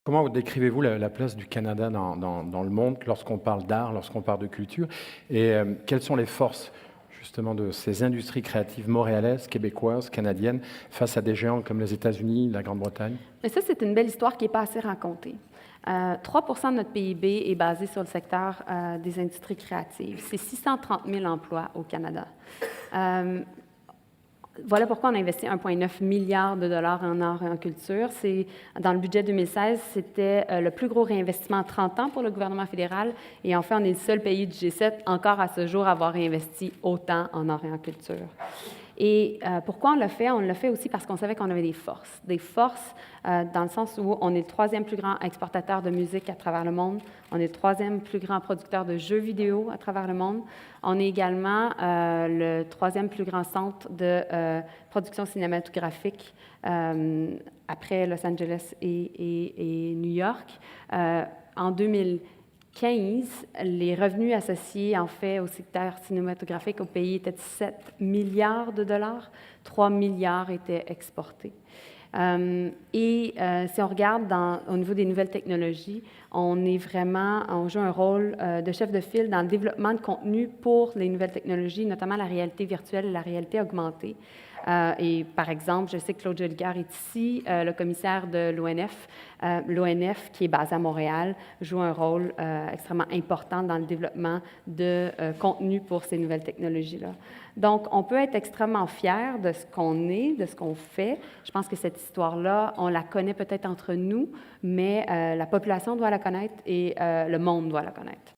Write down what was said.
Comment décrivez-vous la place du Canada dans le monde lorsqu'on parle d'art, lorsqu'on parle de culture? Et quelles sont les forces justement de ces industries créatives montréalaises, québécoises, canadiennes, face à des géants comme les États-Unis, la Grande-Bretagne? Mais ça, c'est une belle histoire qui n'est pas assez racontée. 3 de notre PIB est basé sur le secteur des industries créatives. C'est 630 000 emplois au Canada. Voilà pourquoi on a investi 1,9 milliard de dollars en art et en culture. Dans le budget 2016, c'était le plus gros réinvestissement en 30 ans pour le gouvernement fédéral. Et en fait, on est le seul pays du G7 encore à ce jour à avoir réinvesti autant en art et en culture. Et pourquoi on l'a fait? On l'a fait aussi parce qu'on savait qu'on avait des forces. Des forces dans le sens où on est le troisième plus grand exportateur de musique à travers le monde. On est le troisième plus grand producteur de jeux vidéo à travers le monde. On est également le troisième plus grand centre de production cinématographique après Los Angeles et New York. En 2015, les revenus associés en fait au secteur cinématographique au pays étaient de 7 milliards de dollars. 3 milliards étaient exportés. Si on regarde au niveau des nouvelles technologies, on joue un rôle de chef de file dans le développement de contenu pour les nouvelles technologies, notamment la réalité virtuelle et la réalité augmentée. Et par exemple, je sais que Claude Jolicoeur est ici, le commissaire de l'ONF. L'ONF, qui est basé à Montréal, joue un rôle extrêmement important dans le développement de contenu pour ces nouvelles technologies-là. Donc, on peut être extrêmement fier de ce qu'on est, de ce qu'on fait. Je pense que cette histoire-là, on la connaît peut-être entre nous, mais la population doit la connaître et le monde doit la connaître.